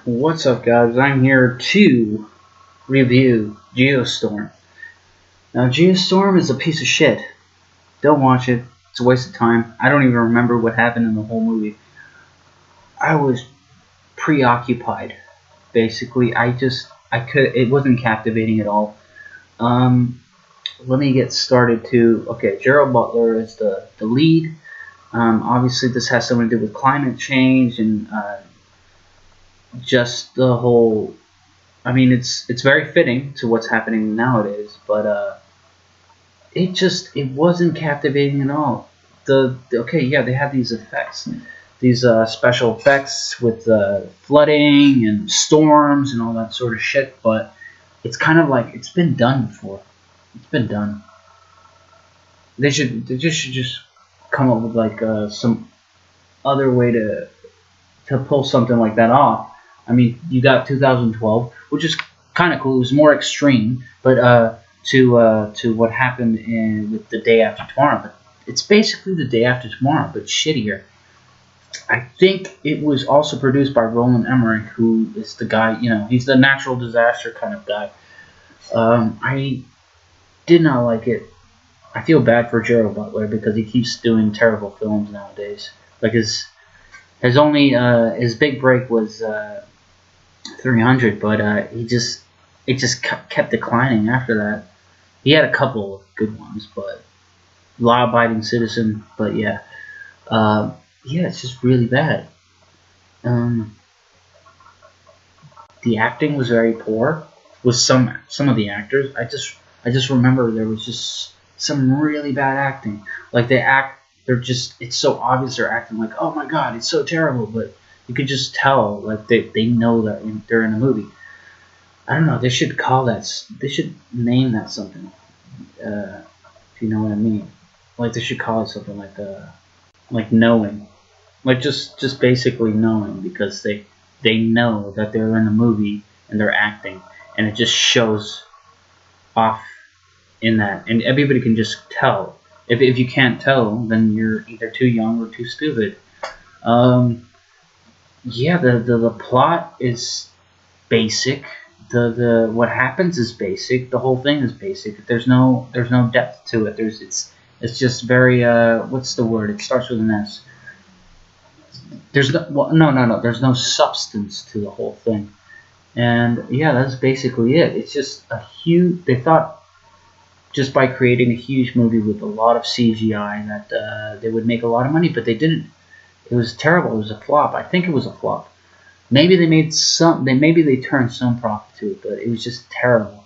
What's up, guys? I'm here to review Geostorm. Now, Geostorm is a piece of shit. Don't watch it. It's a waste of time. I don't even remember what happened in the whole movie. I was preoccupied, basically. It wasn't captivating at all. Let me get started okay, Gerald Butler is the lead. Obviously, this has something to do with climate change and just the whole. I mean, it's very fitting to what's happening nowadays, but it wasn't captivating at all. Okay, yeah, they had these effects, these special effects with flooding and storms and all that sort of shit, but it's kind of like it's been done before. It's been done. They should just come up with like some other way to pull something like that off. I mean, you got 2012, which is kind of cool. It was more extreme, but to what happened with The Day After Tomorrow. But it's basically The Day After Tomorrow, but shittier. I think it was also produced by Roland Emmerich, who is the guy, he's the natural disaster kind of guy. I did not like it. I feel bad for Gerald Butler because he keeps doing terrible films nowadays. Like his big break was 300, but it just kept declining after that. He had a couple of good ones, but Law-Abiding Citizen, but yeah, it's just really bad. The acting was very poor with some of the actors. I just remember there was just some really bad acting. Like it's so obvious they're acting like, oh my god, it's so terrible, but you could just tell, like, they know that they're in a movie. I don't know, they should name that something, if you know what I mean. Like, they should call it something like knowing. Like, just basically knowing, because they know that they're in a movie and they're acting, and it just shows off in that, and everybody can just tell. If you can't tell, then you're either too young or too stupid. Yeah, the plot is basic. The what happens is basic. The whole thing is basic. There's no depth to it. It's just very what's the word? It starts with an S. There's no. There's no substance to the whole thing. And yeah, that's basically it. It's just a huge. They thought just by creating a huge movie with a lot of CGI that they would make a lot of money, but they didn't. It was terrible. It was a flop. I think it was a flop. Maybe they made maybe they turned some profit to it, but it was just terrible.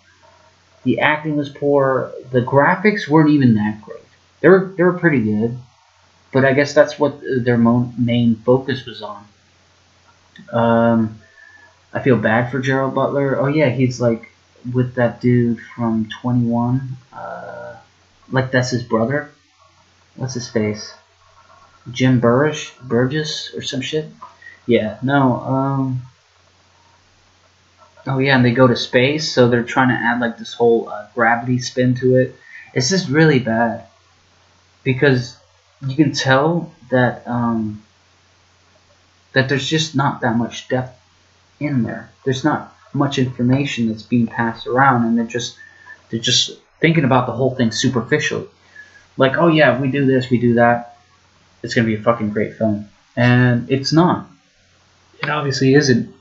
The acting was poor. The graphics weren't even that great. They were pretty good, but I guess that's what their main focus was on. I feel bad for Gerald Butler. Oh yeah, he's like with that dude from 21. Like that's his brother. What's his face? Jim Burgess or some shit. Yeah, no. Oh yeah, and they go to space, so they're trying to add like this whole gravity spin to it. It's just really bad because you can tell that that there's just not that much depth in there. There's not much information that's being passed around, and they're just thinking about the whole thing superficially. Like, oh yeah, if we do this, we do that, it's gonna be a fucking great film, and it's not. It obviously isn't.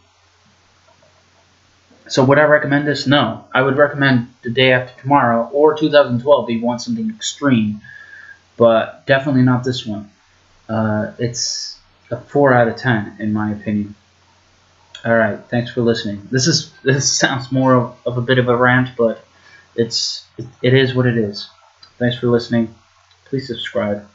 So would I recommend this? No. I would recommend The Day After Tomorrow or 2012 if you want something extreme, but definitely not this one. It's a 4 out of 10 in my opinion. All right, thanks for listening. This sounds more of a bit of a rant, but it is what it is. Thanks for listening. Please subscribe.